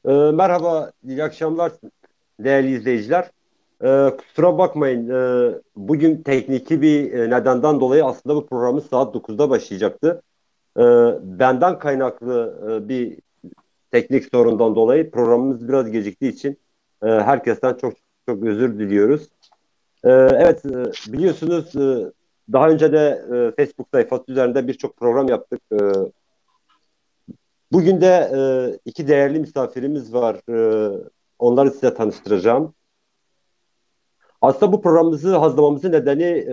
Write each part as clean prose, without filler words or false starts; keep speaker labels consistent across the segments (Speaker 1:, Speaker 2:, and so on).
Speaker 1: Merhaba, iyi akşamlar değerli izleyiciler. Kusura bakmayın, bugün tekniki bir nedenden dolayı aslında bu programı saat 9'da başlayacaktı. Ee, Benden kaynaklı bir teknik sorundan dolayı programımız biraz geciktiği için herkesten çok çok özür diliyoruz. Evet, biliyorsunuz daha önce de Facebook sayfası üzerinde birçok program yaptık. Bugün de iki değerli misafirimiz var. Onları size tanıştıracağım. Aslında bu programımızı hazırlamamızın nedeni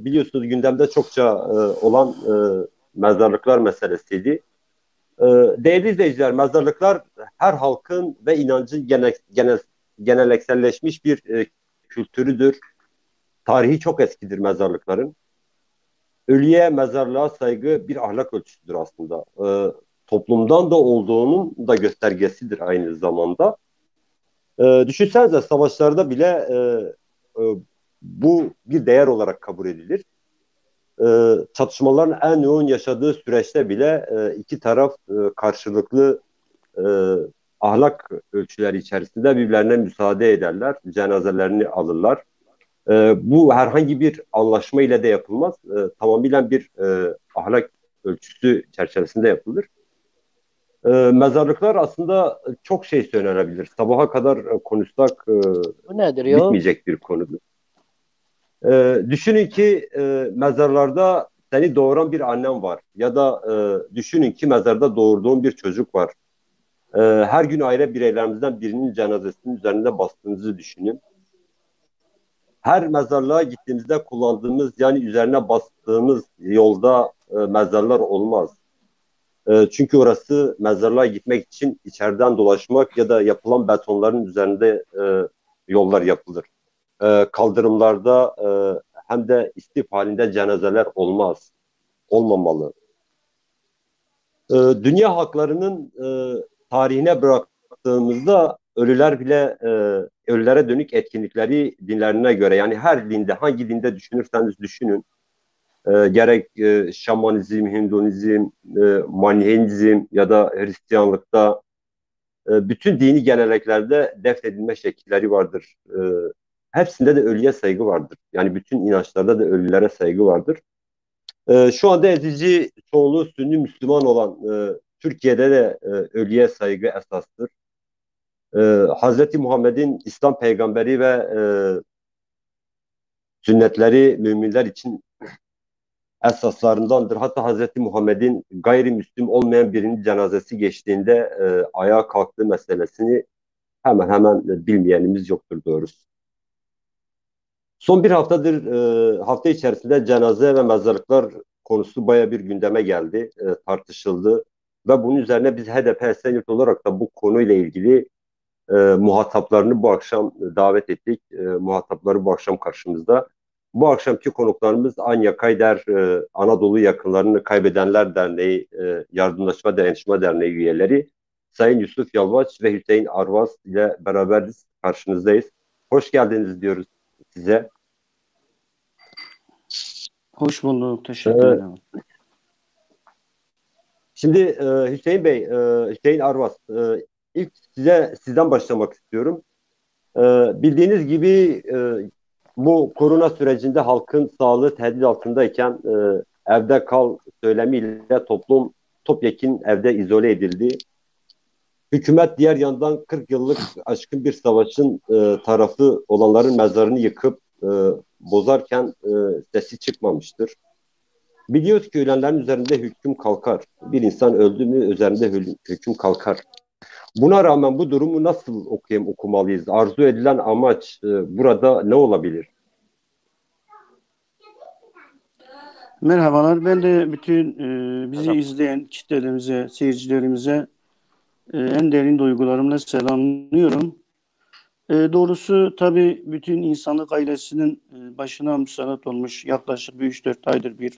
Speaker 1: biliyorsunuz gündemde çokça olan mezarlıklar meselesiydi. E, Değerli izleyiciler, mezarlıklar her halkın ve inancın gelenekselleşmiş bir kültürüdür. Tarihi çok eskidir mezarlıkların. Ölüye, mezarlığa saygı bir ahlak ölçüsüdür aslında. Toplumdan da olduğunun da göstergesidir aynı zamanda. Düşünsenize savaşlarda bile bu bir değer olarak kabul edilir. Çatışmaların en yoğun yaşadığı süreçte bile iki taraf karşılıklı e, ahlak ölçüleri içerisinde birbirlerine müsaade ederler, cenazelerini alırlar. Bu herhangi bir anlaşma ile de yapılmaz. Tamamıyla bir ahlak ölçüsü çerçevesinde yapılır. Mezarlıklar aslında çok şey söylenebilir. Sabaha kadar konuşsak
Speaker 2: Bu nedir ya?
Speaker 1: bitmeyecek bir konudur. Düşünün ki mezarlarda seni doğuran bir annem var. Ya da düşünün ki mezarda doğurduğun bir çocuk var. Her gün aile bireylerimizden birinin cenazesinin üzerinde bastığınızı düşünün. Her mezarlığa gittiğimizde kullandığımız yani üzerine bastığımız yolda mezarlar olmaz. Çünkü orası mezarlığa gitmek için içeriden dolaşmak ya da yapılan betonların üzerinde yollar yapılır. Kaldırımlarda hem de istif halinde cenazeler olmaz, olmamalı. Dünya halklarının tarihine bıraktığımızda ölüler bile ölülere dönük etkinlikleri dinlerine göre yani her dinde hangi dinde düşünürseniz düşünün gerek şamanizm, Hinduizm, Manihizm ya da Hristiyanlıkta bütün dini geleneklerde defnedilme şekilleri vardır. Hepsinde de ölüye saygı vardır. Yani bütün inançlarda da ölülere saygı vardır. Şu anda ezici çoğunluğu Sünni Müslüman olan Türkiye'de de ölüye saygı esastır. Hazreti Muhammed'in İslam peygamberi ve sünnetleri müminler için esaslarındandır. Hatta Hazreti Muhammed'in gayrimüslim olmayan birinin cenazesi geçtiğinde ayağa kalktığı meselesini hemen hemen bilmeyenimiz yoktur doğrusu. Son bir haftadır hafta içerisinde cenaze ve mezarlıklar konusu baya bir gündeme geldi, tartışıldı ve bunun üzerine biz HDP Esenyurt olarak da bu konuyla ilgili muhataplarını bu akşam davet ettik. Muhatapları bu akşam karşımızda. Bu akşamki konuklarımız Anya Kayder, Anadolu Yakınlarını Kaybedenler Derneği, Yardımlaşma Dayanışma Derneği üyeleri, Sayın Yusuf Yalvaç ve Hüseyin Arvas ile beraberiz, karşınızdayız. Hoş geldiniz diyoruz size.
Speaker 2: Hoş bulduk. Teşekkür
Speaker 1: Ee,
Speaker 2: ederim.
Speaker 1: Şimdi Hüseyin Bey, Hüseyin Arvas, ilk sizden başlamak istiyorum. Ee, Bildiğiniz gibi bu korona sürecinde halkın sağlığı tehdit altındayken evde kal söylemiyle toplum topyekün evde izole edildi. Hükümet diğer yandan 40 yıllık aşkın bir savaşın tarafı olanların mezarını yıkıp bozarken sesi çıkmamıştır. Biliyoruz ki ölenlerin üzerinde hüküm kalkar. Bir insan öldü mü üzerinde hüküm kalkar. Buna rağmen bu durumu nasıl okumalıyız? Arzu edilen amaç burada ne olabilir?
Speaker 2: Merhabalar. Ben de bütün bizi
Speaker 1: Merhaba.
Speaker 2: izleyen kitlelerimize, seyircilerimize en derin duygularımla selamlıyorum. Doğrusu tabii bütün insanlık ailesinin başına musallat olmuş yaklaşık bir 3-4 aydır bir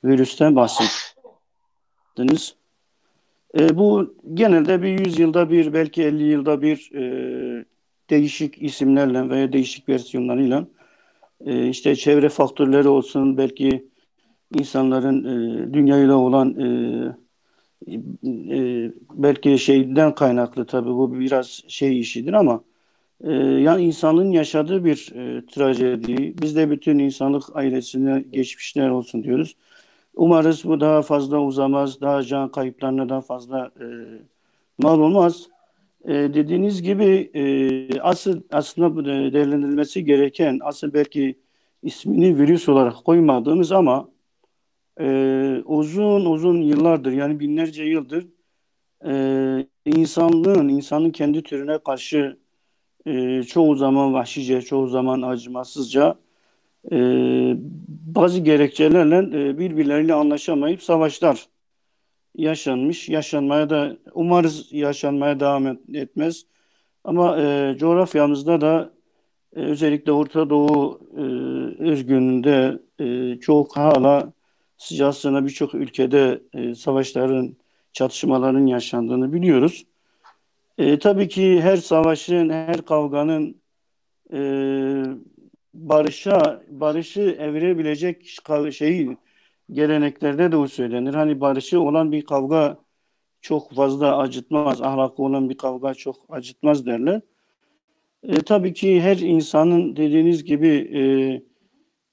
Speaker 2: virüsten bahsettiniz. Bu genelde bir 100 yılda bir, belki 50 yılda bir değişik isimlerle veya değişik versiyonlarıyla işte çevre faktörleri olsun, belki insanların dünyayla olan belki şeyden kaynaklı, tabii bu biraz şey işidir ama yani insanın yaşadığı bir trajedi. Biz de bütün insanlık ailesine geçmişler olsun diyoruz. Umarız bu daha fazla uzamaz, daha can kayıplarına daha fazla mal olmaz. Dediğiniz gibi aslında bu değerlendirilmesi gereken, asıl belki ismini virüs olarak koymadığımız ama uzun uzun yıllardır, yani binlerce yıldır insanın kendi türüne karşı çoğu zaman vahşice, çoğu zaman acımasızca e, bazı gerekçelerle birbirleriyle anlaşamayıp savaşlar yaşanmış. Yaşanmaya da umarız yaşanmaya devam etmez. Ama coğrafyamızda da özellikle Orta Doğu özgünlüğünde çok hala sıcakçına birçok ülkede savaşların, çatışmaların yaşandığını biliyoruz. Tabii ki her savaşın, her kavganın e, barışı evirebilecek şeyi geleneklerde de o söylenir. Hani barışı olan bir kavga çok fazla acıtmaz, ahlakı olan bir kavga çok acıtmaz derler. Tabii ki her insanın dediğiniz gibi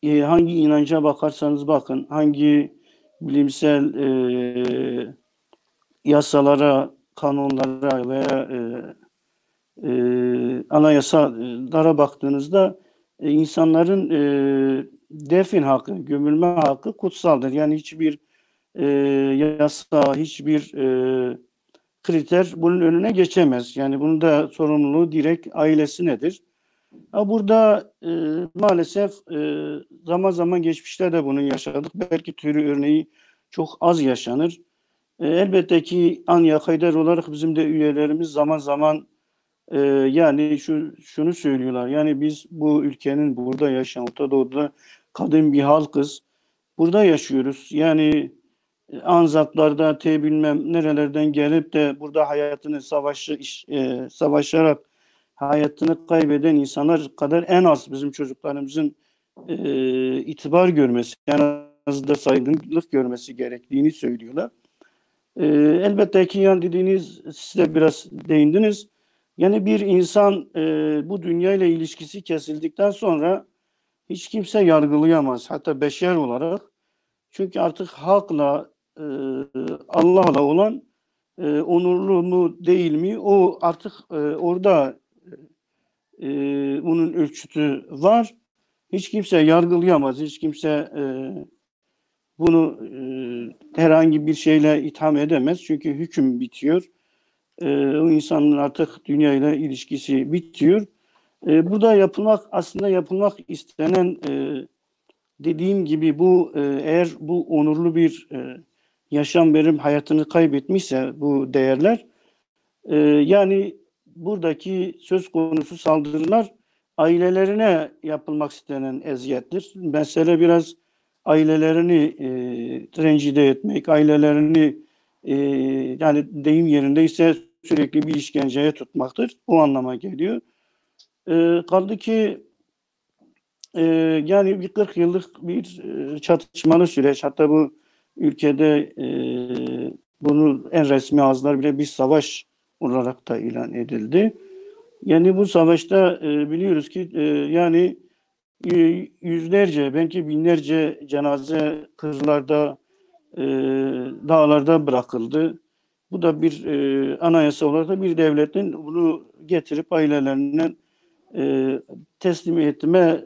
Speaker 2: hangi inanca bakarsanız bakın, hangi bilimsel yasalara, kanunlara veya anayasalara baktığınızda insanların defin hakkı, gömülme hakkı kutsaldır. Yani hiçbir e, yasa, hiçbir kriter bunun önüne geçemez. Yani bunun da sorumluluğu direkt ailesinedir. Ha burada maalesef zaman zaman geçmişte de bunu yaşadık. Belki türü örneği çok az yaşanır. Elbette ki Anya Haydar olarak bizim de üyelerimiz zaman zaman yani şunu söylüyorlar. Yani biz bu ülkenin burada yaşayan, Orta Doğu'da kadın bir halkız. Burada yaşıyoruz. Yani Anzaklardan bilmem nerelerden gelip de burada hayatını savaşarak hayatını kaybeden insanlar kadar en az bizim çocuklarımızın itibar görmesi, en az da saygınlık görmesi gerektiğini söylüyorlar. Elbette ki yani dediğiniz, siz de biraz değindiniz. Yani bir insan bu dünyayla ilişkisi kesildikten sonra hiç kimse yargılayamaz. Hatta beşer olarak. Çünkü artık halkla, e, Allah'la olan onurlu mu değil mi o artık orada e, bunun ölçütü var. Hiç kimse yargılayamaz. Hiç kimse bunu herhangi bir şeyle itham edemez. Çünkü hüküm bitiyor. O insanın artık dünyayla ilişkisi bitiyor. Burada aslında yapılmak istenen dediğim gibi bu eğer bu onurlu bir yaşam verim hayatını kaybetmişse bu değerler yani buradaki söz konusu saldırılar ailelerine yapılmak istenen eziyettir. Mesele biraz ailelerini rencide etmek, ailelerini yani deyim yerindeyse sürekli bir işkenceye tutmaktır. O anlama geliyor. Kaldı ki e, yani bir 40 yıllık bir çatışmalı süreç. Hatta bu ülkede bunu en resmi ağızlar bile bir savaş olarak da ilan edildi. Yani bu savaşta biliyoruz ki yani yüzlerce belki binlerce cenaze kırlarda e, dağlarda bırakıldı. Bu da bir anayasa olarak da bir devletin bunu getirip ailelerine e, teslim etme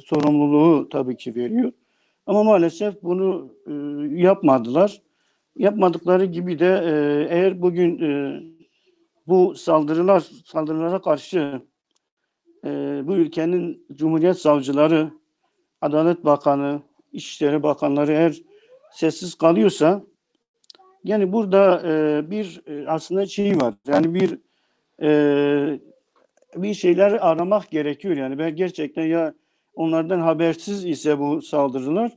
Speaker 2: sorumluluğu tabii ki veriyor. Ama maalesef bunu yapmadılar. Yapmadıkları gibi de eğer bugün bu saldırılara karşı bu ülkenin Cumhuriyet Savcıları, Adalet Bakanı, İçişleri Bakanları eğer sessiz kalıyorsa yani burada bir aslında şey var. Yani bir şeyler aramak gerekiyor. Yani ben gerçekten ya onlardan habersiz ise bu saldırılar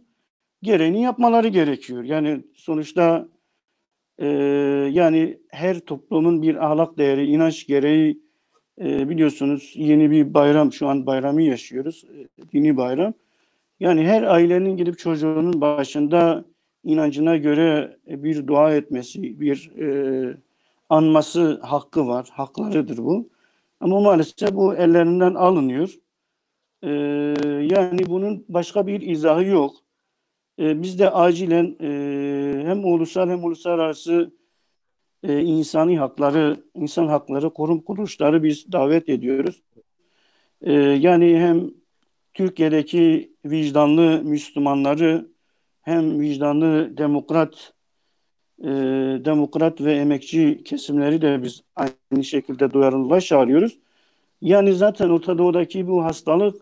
Speaker 2: gereğini yapmaları gerekiyor. Yani sonuçta e, yani her toplumun bir ahlak değeri, inanç gereği biliyorsunuz yeni bir bayram, şu an bayramı yaşıyoruz. Dini bayram. Yani her ailenin gidip çocuğunun başında inancına göre bir dua etmesi, bir anması hakkı var. Haklarıdır bu. Ama maalesef bu ellerinden alınıyor. Yani bunun başka bir izahı yok. Biz de acilen hem ulusal hem uluslararası insan hakları korum kuruluşları biz davet ediyoruz. Yani hem Türkiye'deki vicdanlı Müslümanları hem vicdanlı demokrat ve emekçi kesimleri de biz aynı şekilde duyarlılığa çağırıyoruz. Yani zaten Orta Doğu'daki bu hastalık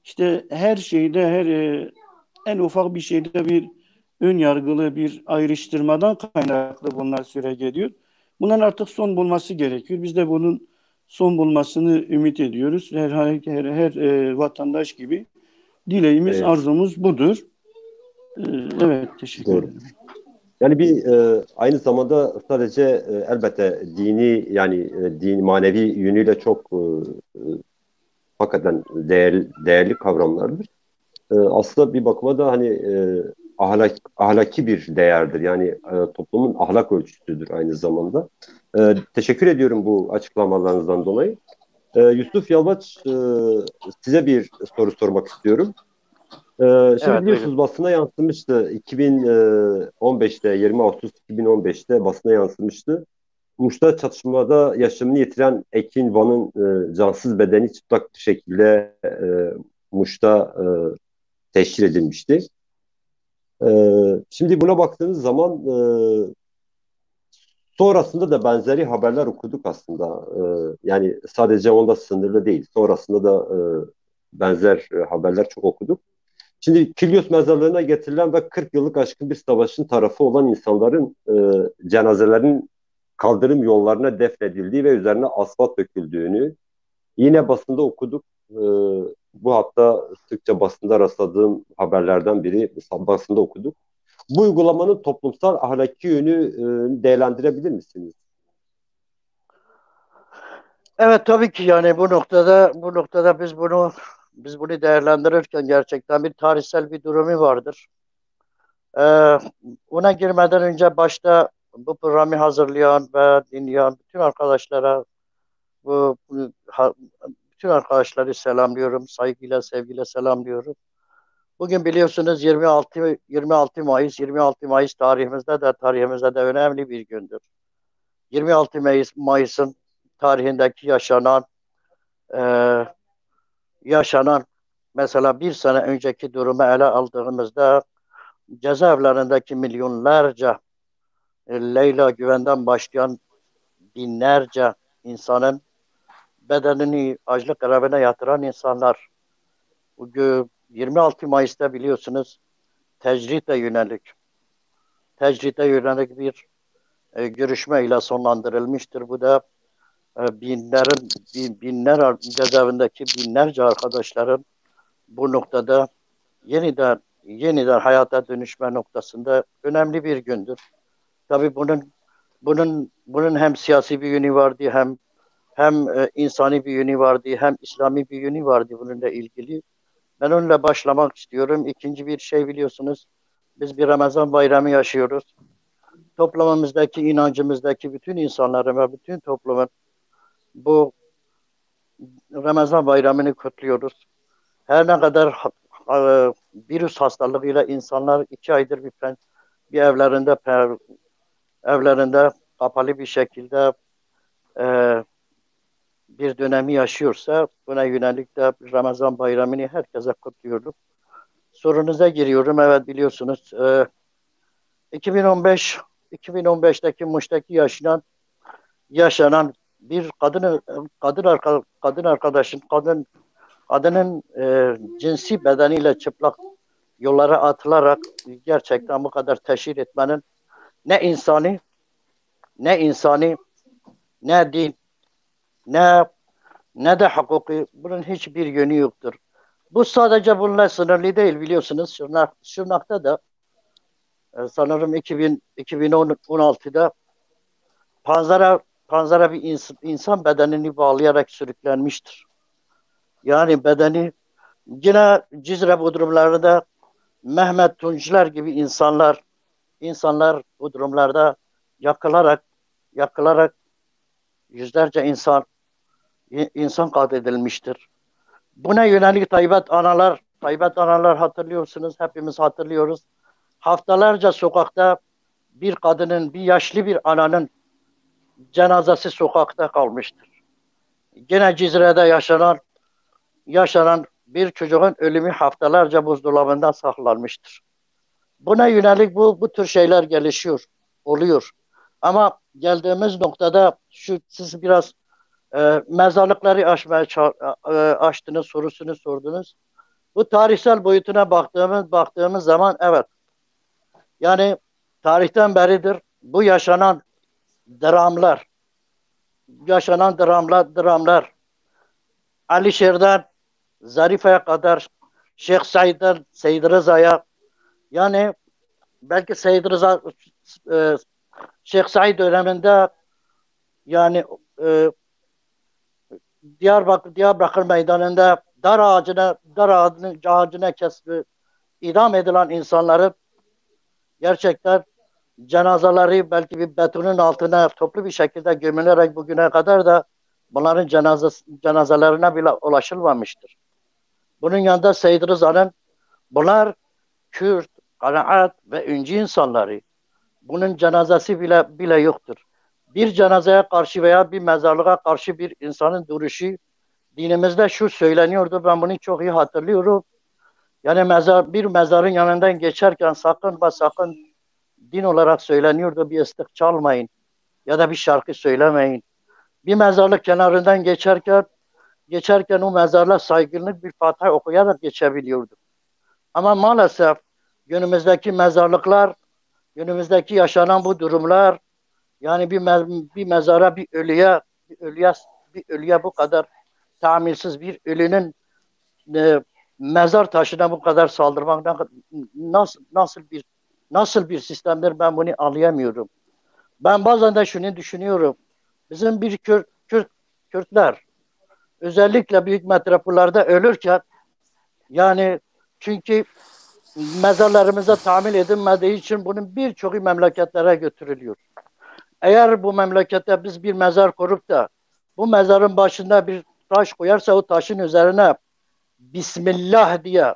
Speaker 2: işte her şeyde, en ufak bir şeyde bir ön yargılı bir ayrıştırmadan kaynaklı bunlar süre ediyor. Bunların artık son bulması gerekiyor. Biz de bunun son bulmasını ümit ediyoruz. Her vatandaş gibi dileğimiz,
Speaker 1: Evet,
Speaker 2: arzumuz budur. Ee, evet, teşekkür
Speaker 1: doğru.
Speaker 2: ederim.
Speaker 1: Yani aynı zamanda sadece elbette dini yani din manevi yönüyle çok hakikaten değerli kavramlardır. Aslında bir bakıma da hani ahlaki bir değerdir. Yani toplumun ahlak ölçüsüdür aynı zamanda. Teşekkür ediyorum bu açıklamalarınızdan dolayı. Yusuf Yalvaç, size bir soru sormak istiyorum. Şimdi
Speaker 3: Evet, buyurun.
Speaker 1: biliyorsunuz basına yansımıştı. 2015'te 20 Ağustos 2015'te basına yansımıştı. Muş'ta çatışmada yaşamını yitiren Ekin Van'ın cansız bedeni çıplak bir şekilde Muş'ta teşhir edilmişti. Şimdi buna baktığınız zaman sonrasında da benzeri haberler okuduk aslında. Yani sadece onda sınırlı değil. Sonrasında da benzer haberler çok okuduk. Şimdi Kilyos mezarlığına getirilen ve 40 yıllık aşkın bir savaşın tarafı olan insanların cenazelerinin kaldırım yollarına defnedildiği ve üzerine asfalt döküldüğünü yine basında okuduk. Bu hatta sıkça basında rastladığım haberlerden biri, basında okuduk. Bu uygulamanın toplumsal ahlaki yönü değerlendirebilir misiniz?
Speaker 3: Evet, tabii ki yani bu noktada biz bunu değerlendirirken gerçekten bir tarihsel bir durumu vardır. Ee, Ona girmeden önce başta bu programı hazırlayan ve dinleyen bütün arkadaşlara bütün arkadaşları selamlıyorum. Saygıyla, sevgiyle selamlıyorum. Bugün biliyorsunuz 26 Mayıs tarihimizde de önemli bir gündür. 26 Mayıs'ın tarihindeki e, yaşanan mesela bir sene önceki durumu ele aldığımızda cezaevlerindeki milyonlarca Leyla Güven'den başlayan binlerce insanın bedenini açlık grevine yatıran insanlar. Bugün 26 Mayıs'ta biliyorsunuz tecride yönelik tecride yönelik bir görüşme ile sonlandırılmıştır. Bu da cezaevindeki binlerce arkadaşların bu noktada yeniden hayata dönüşme noktasında önemli bir gündür. Tabii bunun hem siyasi bir yönü vardı, hem insani bir yönü vardı, hem İslami bir yönü vardı bununla ilgili. Ben onunla başlamak istiyorum. İkinci bir şey biliyorsunuz, biz bir Ramazan bayramı yaşıyoruz. Toplumumuzdaki, inancımızdaki bütün insanların ve bütün toplumun bu Ramazan bayramını kutluyoruz. Her ne kadar virüs hastalığıyla insanlar 2 aydır bir evlerinde kapalı bir şekilde e, bir dönemi yaşıyorsa buna yönelik de Ramazan bayramını herkese kutluyorum. Sorunuza giriyorum. Evet, biliyorsunuz 2015 2015'teki Muş'taki yaşanan bir kadının cinsi bedeniyle çıplak yollara atılarak gerçekten bu kadar teşhir etmenin ne insani ne insani ne din ne ne de hukuki bunun hiçbir yönü yoktur. Bu sadece bununla sınırlı değil biliyorsunuz. Şırnak'ta da sanırım 2016'da panzara panzara bir insan bedenini bağlayarak sürüklenmiştir. Yani bedeni yine Cizre Bodrumlarında Mehmet Tunçlar gibi insanlar insanlar bu durumlarda yakılarak yüzlerce insan katledilmiştir. Buna yönelik Tayyip analar hatırlıyorsunuz, hepimiz hatırlıyoruz. Haftalarca sokakta bir kadının, bir yaşlı bir ananın cenazesi sokakta kalmıştır. Gene Cizre'de yaşanan bir çocuğun ölümü haftalarca buzdolabında saklanmıştır. Buna yönelik bu tür şeyler oluyor. Ama geldiğimiz noktada siz biraz mezarlıkları açtınız, sorusunu sordunuz. Bu tarihsel boyutuna baktığımız zaman evet. Yani tarihten beridir bu yaşanan dramlar Alişer'den Zarife'ye kadar Şeyh Said'den Seyyid Rıza'ya, yani belki Seyyid Rıza Şeyh Said döneminde, yani Diyarbakır meydanında dar ağacına kesip idam edilen insanları gerçekten cenazeleri belki bir betonun altına toplu bir şekilde gömülerek bugüne kadar da bunların cenazelerine bile ulaşılmamıştır. Bunun yanında Seyyid Rıza'nın, bunlar Kürt, kanaat ve öncü insanları. Bunun cenazesi bile yoktur. Bir cenazeye karşı veya bir mezarlığa karşı bir insanın duruşu, dinimizde şu söyleniyordu, ben bunu çok iyi hatırlıyorum. Yani bir mezarın yanından geçerken sakın din olarak söyleniyordu, bir ıslık çalmayın ya da bir şarkı söylemeyin. Bir mezarlık kenarından geçerken o mezarlığa saygınlık bir Fatiha okuyarak geçebiliyordu. Ama maalesef günümüzdeki mezarlıklar, günümüzdeki yaşanan bu durumlar, yani bir mezara, bir ölüye bu kadar tahammülsüz bir ölünün mezar taşına bu kadar saldırmak nasıl bir sistemdir, ben bunu anlayamıyorum. Ben bazen de şunu düşünüyorum. Bizim bir Kürtler özellikle büyük metropollerde ölürken, yani çünkü mezarlarımıza tahammül edilmediği için bunun birçoğu memleketlere götürülüyor. Eğer bu memlekette biz bir mezar kurup da bu mezarın başında bir taş koyarsa, o taşın üzerine Bismillah diye,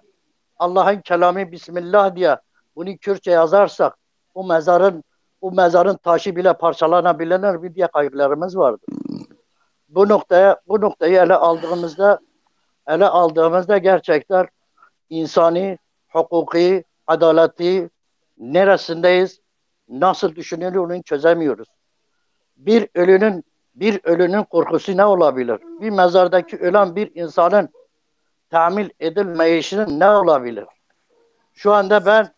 Speaker 3: Allah'ın kelamı Bismillah diye bunu Kürtçe yazarsak, o mezarın taşı bile parçalanabilir bir diye kaygılarımız vardı. Bu noktayı ele aldığımızda gerçekten insani, hukuki, adaleti neresindeyiz, nasıl düşünülür onu çözemiyoruz. Bir ölünün korkusu ne olabilir? Bir mezardaki ölen bir insanın tahammül edilmeyişinin ne olabilir? Şu anda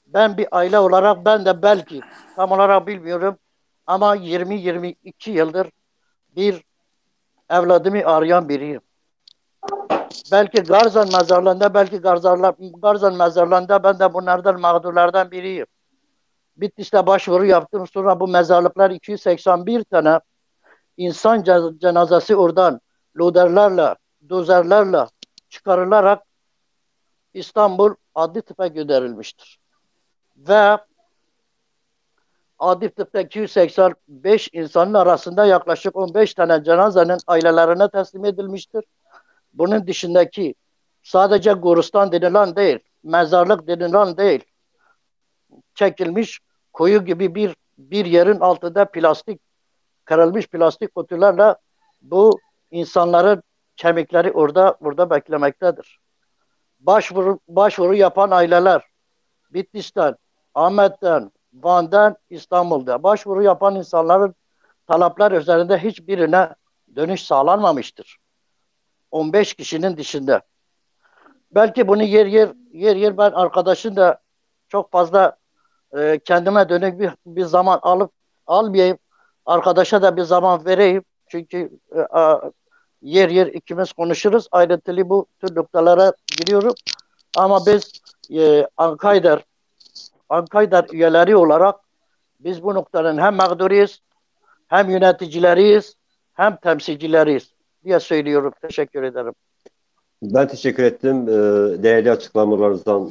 Speaker 3: ben bir aile olarak, ben de belki tam olarak bilmiyorum ama 20-22 yıldır bir evladımı arayan biriyim. Belki Garzan mezarlığında ben de bunlardan, mağdurlardan biriyim. Bitlis'te başvuru yaptım. Sonra bu mezarlıklar 281 tane insan cenazesi oradan loderlerle, dozerlerle çıkarılarak İstanbul Adli Tıp'a gönderilmiştir. Ve Adli Tıp'ta 285 insanın arasında yaklaşık 15 tane cenazenin ailelerine teslim edilmiştir. Bunun dışındaki sadece Goristan denilen değil, mezarlık denilen değil, çekilmiş kuyu gibi bir yerin altında kırılmış plastik kutularla bu insanların kemikleri orada beklemektedir. Başvuru yapan aileler Bitlis'ten, Ahmet'ten, Van'dan, İstanbul'da başvuru yapan insanların talepler üzerinde hiçbirine dönüş sağlanmamıştır. 15 kişinin dışında. Belki bunu yer yer ben arkadaşın da çok fazla kendime dönük bir zaman almayayım. Arkadaşa da bir zaman vereyim. Çünkü yer ikimiz konuşuruz. Ayrıntılı bu tür noktalara giriyorum. Ama biz Ankaydar üyeleri olarak biz bu noktanın hem mağduruyuz, hem yöneticileriyiz, hem temsilcileriyiz diye söylüyorum. Teşekkür ederim.
Speaker 1: Ben teşekkür ettim değerli açıklamalarınızdan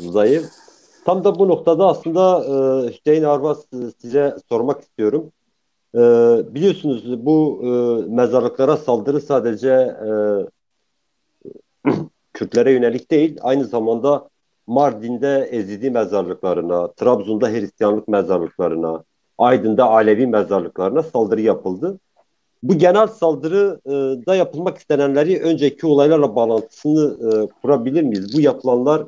Speaker 1: dolayı. Tam da bu noktada aslında Hüseyin Arvas, size sormak istiyorum. E, Biliyorsunuz bu mezarlıklara saldırı sadece Kürtlere yönelik değil, aynı zamanda Mardin'de Ezidi mezarlıklarına, Trabzon'da Hristiyanlık mezarlıklarına, Aydın'da Alevi mezarlıklarına saldırı yapıldı. Bu genel saldırı da yapılmak istenenleri önceki olaylarla bağlantısını kurabilir miyiz? Bu yapılanlar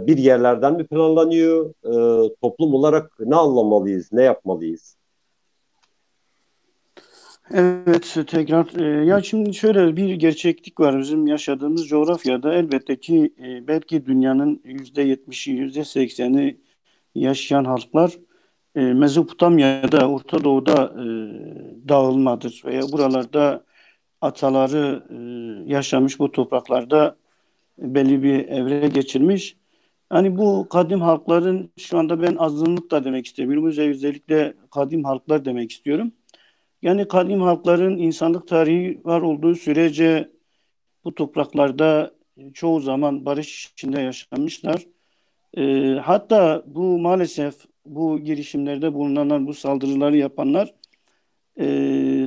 Speaker 1: bir yerlerden mi planlanıyor? Toplum olarak ne anlamalıyız, ne yapmalıyız?
Speaker 2: Evet, tekrar ya şimdi şöyle bir gerçeklik var bizim yaşadığımız coğrafyada elbette ki belki dünyanın %70'i %80'i yaşayan halklar Mezopotamya'da Orta Doğu'da dağılmadır veya buralarda ataları yaşamış bu topraklarda belli bir evre geçirmiş. Hani bu kadim halkların şu anda ben azınlık da demek istemiyorum. Özellikle kadim halklar demek istiyorum. Yani kadim halkların insanlık tarihi var olduğu sürece bu topraklarda çoğu zaman barış içinde yaşamışlar. Hatta bu maalesef bu girişimlerde bulunanlar, bu saldırıları yapanlar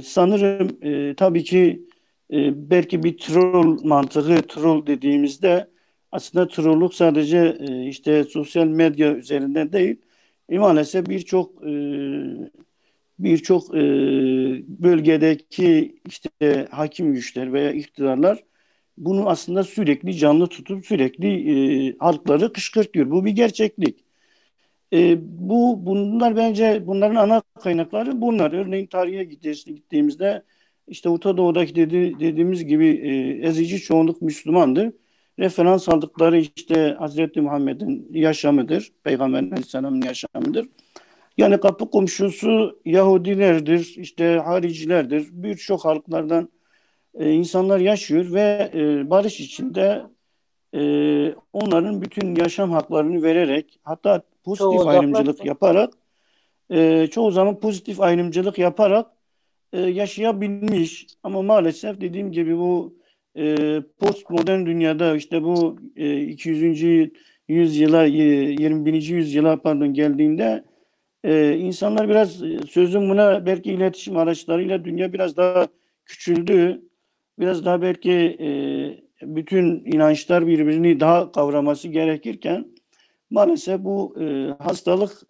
Speaker 2: sanırım tabii ki belki bir troll mantığı, troll dediğimizde aslında trollük sadece işte sosyal medya üzerinden değil, maalesef birçok bölgedeki işte hakim güçler veya iktidarlar bunu aslında sürekli canlı tutup sürekli halkları kışkırtıyor. Bu bir gerçeklik. Bunlar bence bunların ana kaynakları bunlar. Örneğin tarihe gittiğimizde işte Orta Doğu'daki dediğimiz gibi ezici çoğunluk Müslümandır. Referans aldıkları işte Hazreti Muhammed'in yaşamıdır. Peygamber Aleyhisselam'ın yaşamıdır. Yani kapı komşusu Yahudilerdir, işte haricilerdir. Birçok halklardan insanlar yaşıyor ve barış içinde onların bütün yaşam haklarını vererek hatta
Speaker 3: Çoğu
Speaker 2: pozitif ayrımcılık
Speaker 3: uzaklaştı.
Speaker 2: yaparak çoğu zaman pozitif ayrımcılık yaparak yaşayabilmiş. Ama maalesef dediğim gibi bu postmodern dünyada işte bu 200. yüzyıla 21. yüzyıla pardon geldiğinde insanlar biraz sözüm buna belki iletişim araçlarıyla dünya biraz daha küçüldü. Biraz daha belki bütün inançlar birbirini daha kavraması gerekirken maalesef bu hastalık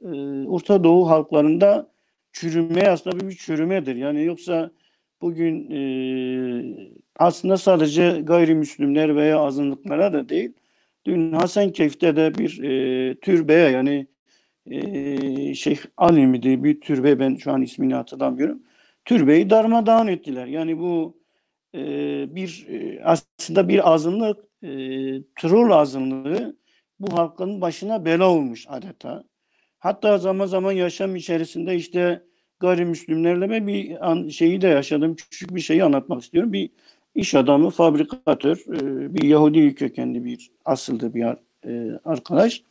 Speaker 2: Orta Doğu halklarında çürümeye aslında bir çürümedir. Yani yoksa bugün aslında sadece gayrimüslimler veya azınlıklara da değil, dün Hasankeyf'te de bir türbeye yani Şeyh Ali mi diye bir türbe ben şu an ismini hatırlamıyorum. Türbeyi darmadağın ettiler. Yani bu aslında bir azınlık troll azınlığı bu halkın başına bela olmuş adeta. Hatta zaman zaman yaşam içerisinde işte gayrimüslimlerle ben şeyi de yaşadım. Küçük bir şeyi anlatmak istiyorum. Bir iş adamı, fabrikatör, bir Yahudi kökenli bir asıldı bir arkadaş.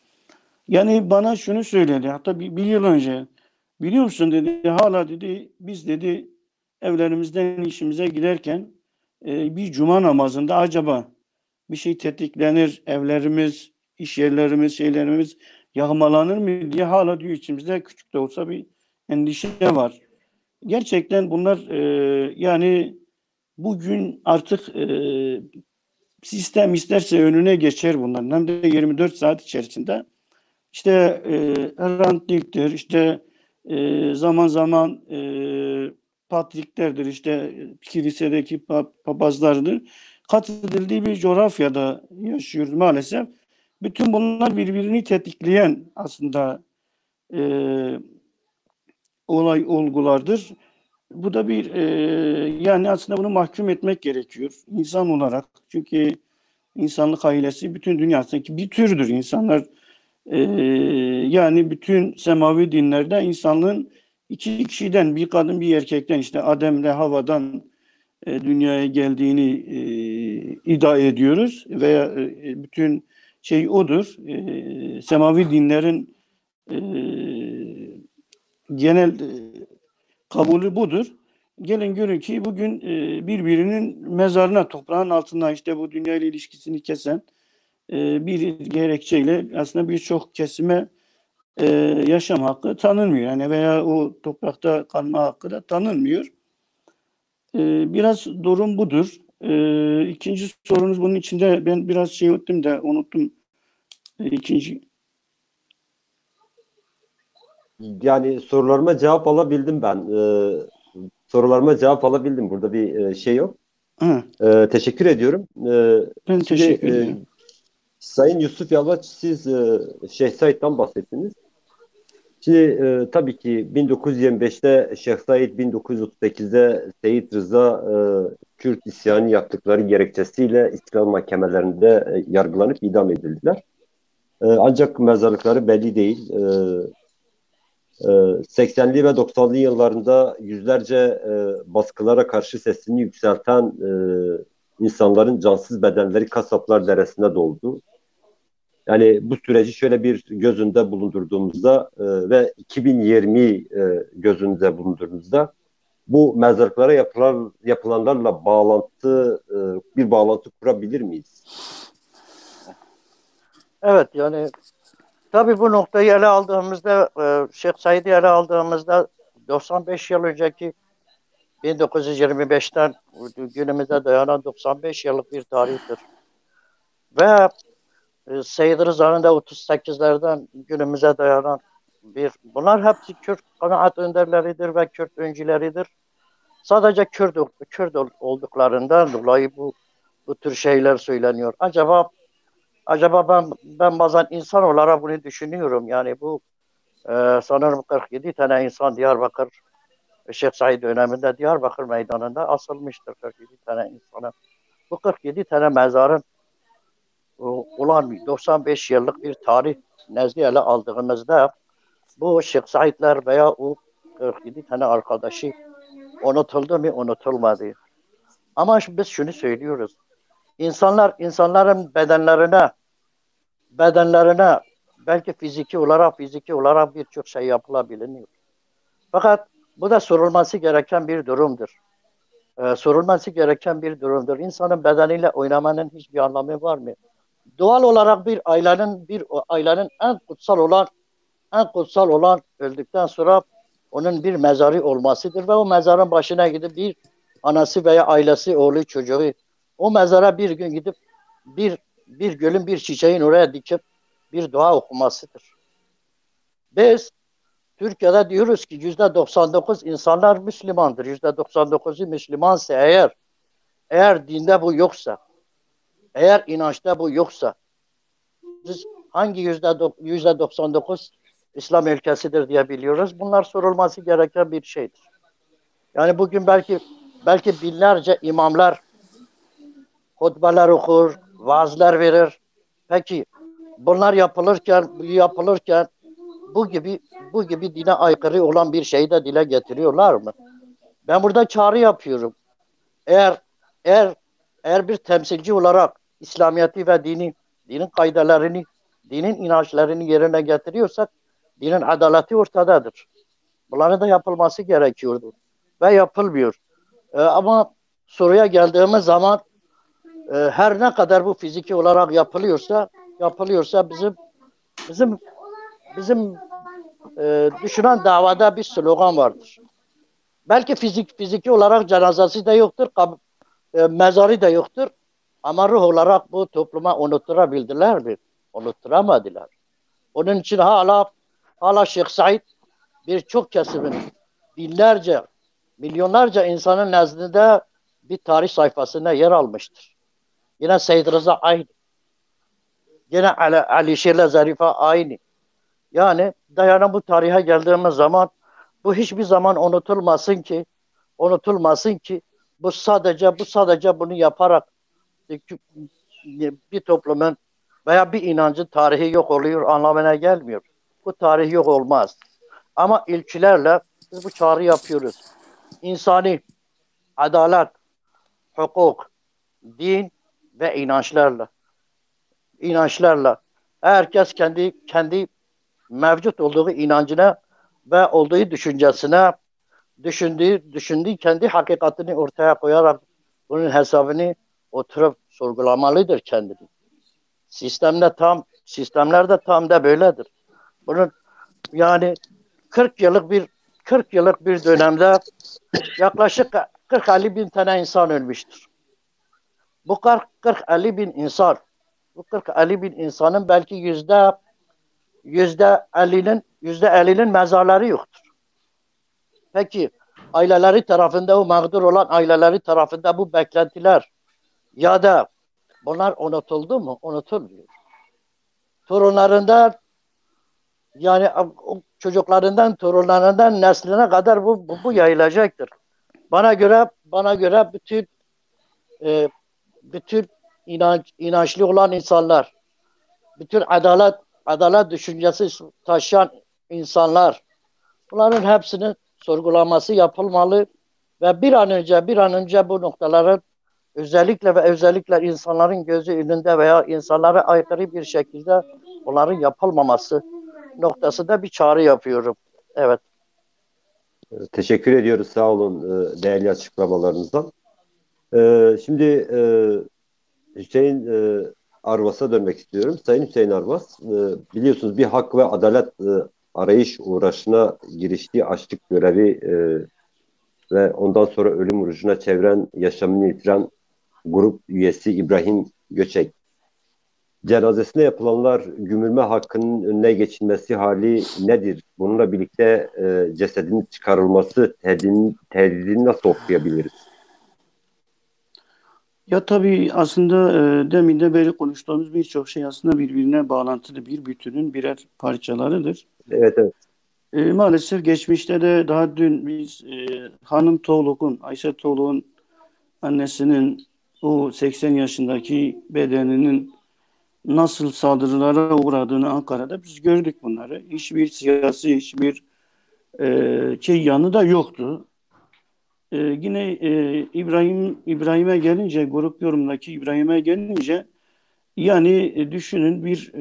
Speaker 2: Yani bana şunu söyledi. Hatta bir yıl önce biliyor musun dedi hala dedi biz dedi evlerimizden işimize giderken bir cuma namazında acaba bir şey tetiklenir, evlerimiz, iş yerlerimiz, şeylerimiz yağmalanır mı diye hala diyor içimizde küçük de olsa bir endişe var. Gerçekten bunlar yani bugün artık sistem isterse önüne geçer bunların. Hem de 24 saat içerisinde işte rantliktir, işte zaman zaman patriklerdir, işte kilisedeki papazlardır. Katledildiği bir coğrafyada yaşıyoruz maalesef. Bütün bunlar birbirini tetikleyen aslında e, olgulardır. Bu da bir yani aslında bunu mahkum etmek gerekiyor insan olarak. Çünkü insanlık ailesi bütün dünyadaki bir türdür. İnsanlar yani bütün semavi dinlerde insanlığın iki kişiden bir kadın bir erkekten işte Adem'le Havva'dan dünyaya geldiğini iddia ediyoruz veya bütün şey odur. Semavi dinlerin e, genel kabulü budur. Gelin görün ki bugün birbirinin mezarına toprağın altına işte bu dünya ile ilişkisini kesen bir gerekçeyle aslında birçok kesime yaşam hakkı tanınmıyor. Yani veya o toprakta kalma hakkı da tanınmıyor. Biraz durum budur. İkinci sorunuz bunun içinde ben biraz şey unuttum. İkinci.
Speaker 1: Yani sorularıma cevap alabildim ben. Sorularıma cevap alabildim. Burada bir şey yok.
Speaker 2: Ha,
Speaker 1: Teşekkür ediyorum.
Speaker 2: ben
Speaker 1: Şimdi
Speaker 2: teşekkür ederim.
Speaker 1: Sayın Yusuf Yalaç, siz Şeyh Said'den bahsettiniz. Şimdi tabii ki 1925'te Şeyh Said, 1938'de Seyit Rıza Kürt isyanı yaptıkları gerekçesiyle İstiklal mahkemelerinde yargılanıp idam edildiler. Ancak mezarlıkları belli değil. 80'li ve 90'lı yıllarında yüzlerce baskılara karşı sesini yükselten insanların cansız bedenleri Kasaplar Deresi'ne doldu. Yani bu süreci şöyle bir göz önünde bulundurduğumuzda ve 2020 göz önünde bulundurduğumuzda bu mezarlıklara yapılanlarla bir bağlantı kurabilir miyiz?
Speaker 3: Evet, yani tabii bu noktayı ele aldığımızda, Şeyh Said'i ele aldığımızda 95 yıl önceki 1925'ten günümüze dayanan 95 yıllık bir tarihtir. Ve Seyyid Rıza'nın da 38'lerden günümüze dayanan bunlar hepsi Kürt kanaat önderleridir ve Kürt öncüleridir. Sadece Kürt olduklarından dolayı bu tür şeyler söyleniyor. Acaba ben bazen insan olarak bunu düşünüyorum. Yani sanırım 47 tane insan Diyarbakır Şeyh Said döneminde Diyarbakır meydanında asılmıştır, 47 tane insana. Bu 47 tane mezarın olan 95 yıllık bir tarih nezli ele aldığımızda bu Şeyh Saidler veya o 47 tane arkadaşı unutuldu mu, unutulmadı. Ama biz şunu söylüyoruz. İnsanların bedenlerine belki fiziki olarak birçok şey yapılabiliyor. Fakat bu da sorulması gereken bir durumdur. Sorulması gereken bir durumdur. İnsanın bedeniyle oynamanın hiçbir anlamı var mı? Doğal olarak bir ailenin en kutsal olan öldükten sonra onun bir mezarı olmasıdır ve o mezarın başına gidip bir anası veya ailesi, oğlu, çocuğu o mezara bir gün gidip bir bir gölün bir çiçeğin oraya dikip bir dua okumasıdır. Biz Türkiye'de diyoruz ki %99 insanlar Müslümandır. %99'u Müslümansa eğer dinde bu yoksa, eğer inançta bu yoksa, biz hangi %99 İslam ülkesidir diye biliyoruz. Bunlar sorulması gereken bir şeydir. Yani bugün belki binlerce imamlar hutbeler okur, vaazlar verir. Peki bunlar yapılırken bu gibi dine aykırı olan bir şeyi de dile getiriyorlar mı? Ben burada çağrı yapıyorum. Eğer eğer eğer bir temsilci olarak İslamiyet'i ve dinin kaidelerini, dinin inançlarını yerine getiriyorsak dinin adaleti ortadadır. Bunların da yapılması gerekiyordu. Ve yapılmıyor. Ama soruya geldiğimiz zaman her ne kadar bu fiziki olarak yapılıyorsa bizim düşünen davada bir slogan vardır. Belki fiziki olarak cenazesi de yoktur, mezarı da yoktur. Ama ruh olarak bu topluma unutturabildiler mi? Unutturamadılar. Onun için hala Şeyh Said birçok kesimin binlerce, milyonlarca insanın nezdinde bir tarih sayfasına yer almıştır. Yine Seyyid Rıza aynı. Yine Ali Şirle Zarife aynı. Yani dayanan bu tarihe geldiğimiz zaman bu hiçbir zaman unutulmasın ki bu sadece bunu yaparak bir toplumun veya bir inancın tarihi yok oluyor anlamına gelmiyor. Bu tarih yok olmaz. Ama ilçelerle biz bu çağrı yapıyoruz. İnsani, adalet, hukuk, din ve inançlarla herkes kendi mevcut olduğu inancına ve olduğu düşüncesine düşündüğü kendi hakikatini ortaya koyarak bunun hesabını oturup sorgulamalıdır kendini. Sistemler de tam da böyledir. Bunun yani 40 yıllık bir dönemde yaklaşık 40-50 bin tane insan ölmüştür. Bu 40-50 bin insan, bu 40-50 bin insanın belki yüzde 50'nin mezarları yoktur. Peki aileleri tarafında, o mağdur olan aileleri tarafında bu beklentiler ya da bunlar unutuldu mu? Unutulmuyor. Torunlarından, yani çocuklarından, torunlarından nesline kadar bu yayılacaktır. Bana göre e, bütün inançlı olan insanlar, bütün adalet düşüncesi taşıyan insanlar, bunların hepsinin sorgulaması yapılmalı ve bir an önce bu noktaların özellikle insanların gözü önünde veya insanlara aykırı bir şekilde bunların yapılmaması noktasında bir çağrı yapıyorum. Evet.
Speaker 1: Teşekkür ediyoruz. Sağ olun değerli açıklamalarınızdan. Şimdi Hüseyin Arvas'a dönmek istiyorum. Sayın Hüseyin Arvas, biliyorsunuz bir hak ve adalet arayış uğraşına giriştiği açlık görevi ve ondan sonra ölüm orucuna çeviren, yaşamını yitiren grup üyesi İbrahim Göçek. Cenazesine yapılanlar gömülme hakkının önüne geçilmesi hali nedir? Bununla birlikte cesedinin çıkarılması tehdidini nasıl okuyabiliriz?
Speaker 2: Ya tabii aslında demin de beri konuştuğumuz birçok şey aslında birbirine bağlantılı bir bütünün birer parçalarıdır.
Speaker 1: Evet, evet.
Speaker 2: Maalesef geçmişte de daha dün biz Hanım Tuğluk'un, Ayşe Tuğluk'un annesinin o 80 yaşındaki bedeninin nasıl saldırılara uğradığını Ankara'da biz gördük bunları. Hiçbir siyasi, hiçbir yanı da yoktu. Yine İbrahim'e gelince, grup yorumdaki İbrahim'e gelince yani düşünün bir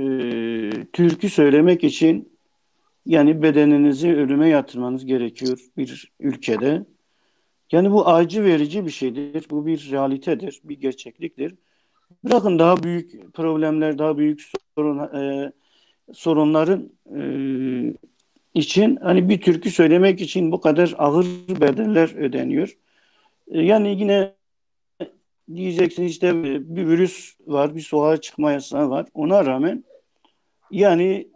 Speaker 2: türkü söylemek için yani bedeninizi ölüme yatırmanız gerekiyor bir ülkede. Yani bu acı verici bir şeydir. Bu bir realitedir, bir gerçekliktir. Bırakın daha büyük problemler, daha büyük sorunların için hani bir türkü söylemek için bu kadar ağır bedeller ödeniyor. Yani yine diyeceksin işte bir virüs var, bir sokağa çıkma yasağı var. Ona rağmen yani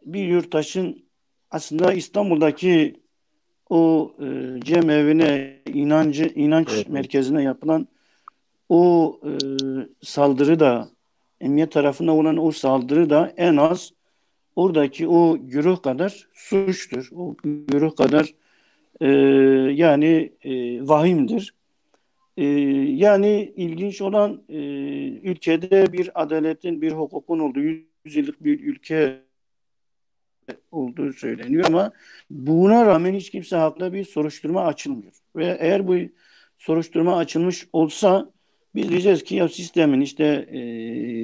Speaker 2: bir yurttaşın aslında İstanbul'daki o cem evine inanç
Speaker 1: Evet, evet.
Speaker 2: merkezine yapılan o saldırı da emniyet tarafından olan o saldırı da en az oradaki o güruh kadar suçtur. O güruh kadar e, vahimdir. Yani ilginç olan ülkede bir adaletin, bir hukukun olduğu, 100 yıllık bir ülke olduğu söyleniyor ama buna rağmen hiç kimse hakkında bir soruşturma açılmıyor. Ve eğer bu soruşturma açılmış olsa biz diyeceğiz ki ya sistemin işte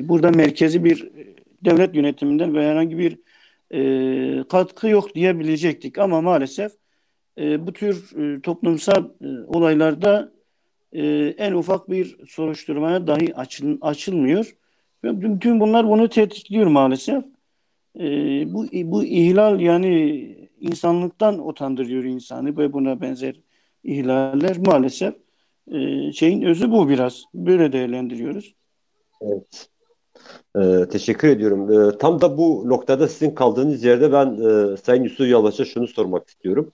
Speaker 2: burada merkezi bir devlet yönetiminden ve herhangi bir katkı yok diyebilecektik ama maalesef bu tür toplumsal olaylarda en ufak bir soruşturmaya dahi açılmıyor. Ve bütün bunlar bunu tetikliyor maalesef. Bu ihlal yani insanlıktan utandırıyor insanı ve buna benzer ihlaller maalesef şeyin özü bu biraz. Böyle değerlendiriyoruz.
Speaker 1: Evet. Teşekkür ediyorum. Tam da bu noktada sizin kaldığınız yerde ben Sayın Yusuf Yalaç'a şunu sormak istiyorum.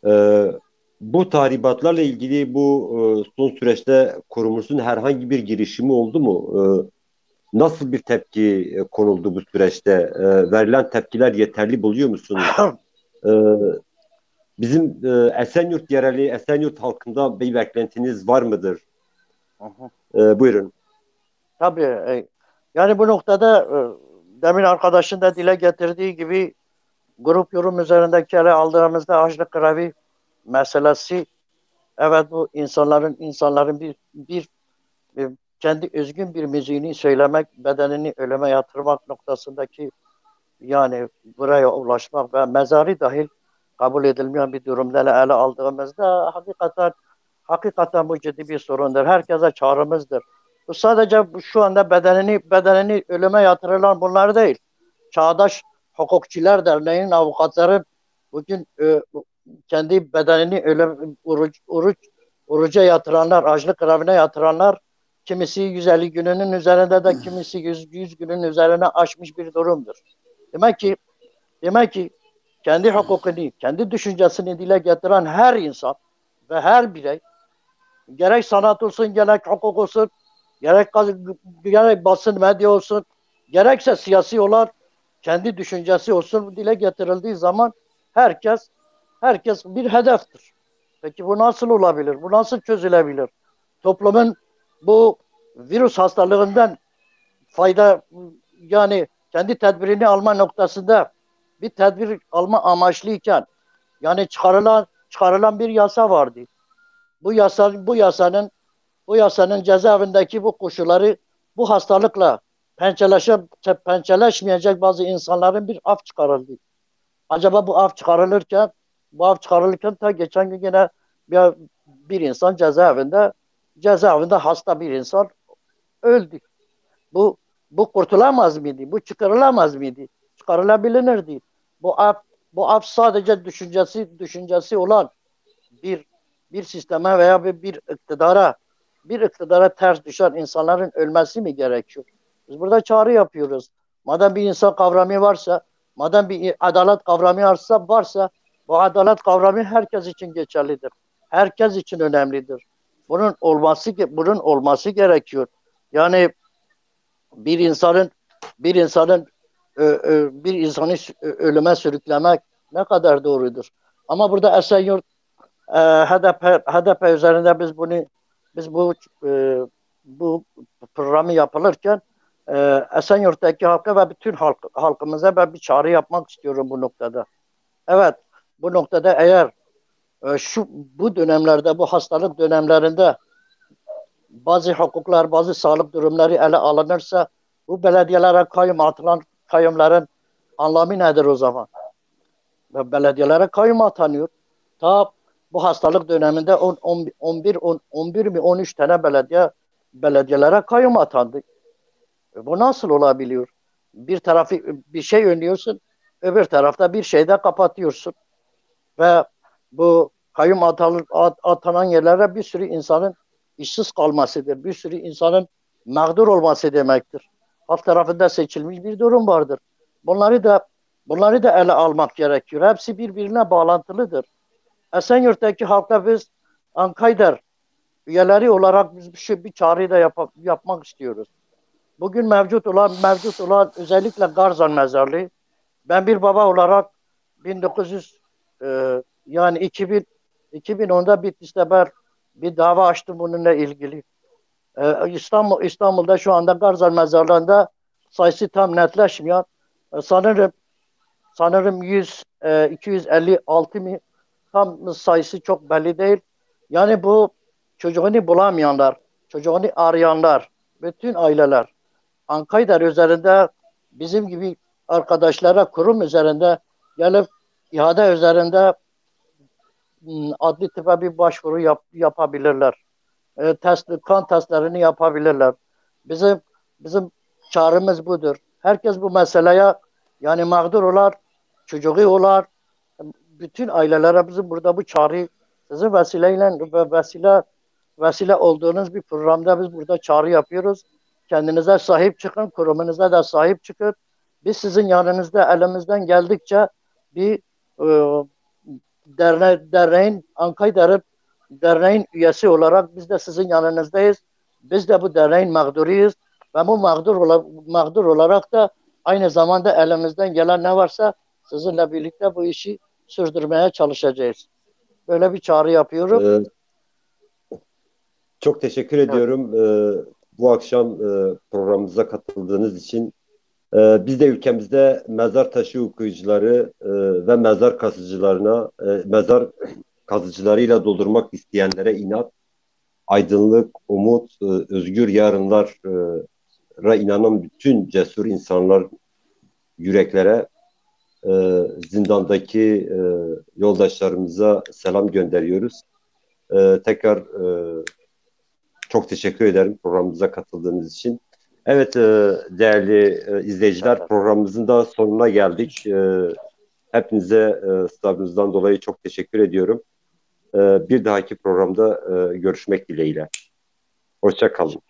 Speaker 1: Ee, Bu tahribatlarla ilgili bu son süreçte kurumumuzun herhangi bir girişimi oldu mu? Nasıl bir tepki konuldu bu süreçte? Verilen tepkiler yeterli buluyor musunuz? Ee, Bizim Esenyurt yereli, Esenyurt halkında bir beklentiniz var mıdır? Buyurun.
Speaker 3: Tabii. Yani bu noktada demin arkadaşın da dile getirdiği gibi grup yorum üzerindeki ele aldığımızda açlık grevi meselesi, evet, bu insanların bir kendi özgün bir müziğini söylemek, bedenini ölüme yatırmak noktasındaki, yani buraya ulaşmak ve mezari dahil kabul edilmeyen bir durumda ele aldığımızda hakikaten bu ciddi bir sorundur. Herkese çağrımızdır. Bu sadece şu anda bedenini ölüme yatırılan bunlar değil. Çağdaş Hukukçular Derneği'nin avukatları bugün kendi bedenini oruca yatıranlar, açlık grevine yatıranlar, kimisi 150 gününün üzerinde de kimisi 100 günün üzerine aşmış bir durumdur. Demek ki kendi hukukunu, kendi düşüncesini dile getiren her insan ve her birey, gerek sanat olsun, gerek hukuk olsun, gerek basın medya olsun, gerekse siyasi olan kendi düşüncesi olsun, dile getirildiği zaman herkes bir hedeftir. Peki bu nasıl olabilir? Bu nasıl çözülebilir? Toplumun bu virüs hastalığından fayda, yani kendi tedbirini alma noktasında bir tedbir alma amaçlıyken, yani çıkarılan bir yasa vardı. Bu yasanın cezaevindeki bu koşulları, bu hastalıkla pençeleşmeyecek bazı insanların bir af çıkarıldı. Acaba bu af çıkarılırken ta geçen gün yine bir insan cezaevinde hasta bir insan öldü. Bu bu kurtulamaz mıydı? Bu çıkarılamaz mıydı? Çıkarılabilirdi. Bu af sadece düşüncesi olan bir bir sisteme veya bir iktidara ters düşen insanların ölmesi mi gerekiyor? Biz burada çağrı yapıyoruz. Madem bir insan kavramı varsa, madem bir adalet kavramı varsa bu adalet kavramı herkes için geçerlidir. Herkes için önemlidir. Bunun olması gerekiyor. Yani bir insanın bir insanın bir insanı ölüme sürüklemek ne kadar doğrudur? Ama burada Esenyurt HDP üzerinde bu programı yapılırken Esenyurt'taki halka ve bütün halkımıza ben bir çağrı yapmak istiyorum bu noktada. Evet, bu noktada eğer bu dönemlerde, bu hastalık dönemlerinde bazı hukuklar, bazı sağlık durumları ele alınırsa bu belediyelere kayyum atılan kayyumların anlamı nedir o zaman? Belediyelere kayyum atanıyor. Ta bu hastalık döneminde 11 mi 13 tane belediyelere kayyum atandı. Bu nasıl olabiliyor? Bir tarafı bir şey önlüyorsun, öbür tarafta bir şey de kapatıyorsun. Ve bu kayyum atanan yerlere bir sürü insanın işsiz kalmasıdır. Bir sürü insanın mağdur olması demektir. Halk tarafında seçilmiş bir durum vardır. Bunları da ele almak gerekiyor. Hepsi birbirine bağlantılıdır. Esenyurt'taki halkla biz Ankayder üyeleri olarak biz bir çağrıyı da yapmak istiyoruz. Bugün mevcut olan özellikle Garzan mezarlığı, ben bir baba olarak 1900 yani 2010'da Bitlis'te ben bir dava açtım bununla ilgili. İstanbul'da şu anda Garzan mezarlığında sayısı tam netleşmiyor. Sanırım 256 mi, tam sayısı çok belli değil. Yani bu çocuğunu bulamayanlar, çocuğunu arayanlar, bütün aileler Ankayder üzerinde bizim gibi arkadaşlara kurum üzerinde gelip ihale üzerinde adli tıbba bir başvuru yapabilirler. Kan testlerini yapabilirler. Bizim çağrımız budur. Herkes bu meseleye, yani mağdur olar, çocuğu olar, bütün ailelere bizim burada bu çağrı, sizin vesile olduğunuz bir programda biz burada çağrı yapıyoruz. Kendinize sahip çıkın, kurumunuza da sahip çıkın. Biz sizin yanınızda elimizden geldikçe bir e, derneğin üyesi olarak biz de sizin yanınızdayız. Biz de bu derneğin mağduruyuz ve bu mağdur olarak da aynı zamanda elimizden gelen ne varsa sizinle birlikte bu işi sürdürmeye çalışacağız. Böyle bir çağrı yapıyorum.
Speaker 1: Çok teşekkür ediyorum bu akşam programımıza katıldığınız için. Biz de ülkemizde mezar taşı okuyucuları ve mezar kazıcılarıyla doldurmak isteyenlere inat, aydınlık, umut, özgür yarınlara inanan bütün cesur insanlar yüreklere, zindandaki yoldaşlarımıza selam gönderiyoruz. Tekrar Çok teşekkür ederim programımıza katıldığınız için. Evet, değerli izleyiciler, programımızın da sonuna geldik. Hepinize sabrınızdan dolayı çok teşekkür ediyorum. Bir dahaki programda görüşmek dileğiyle. Hoşça kalın.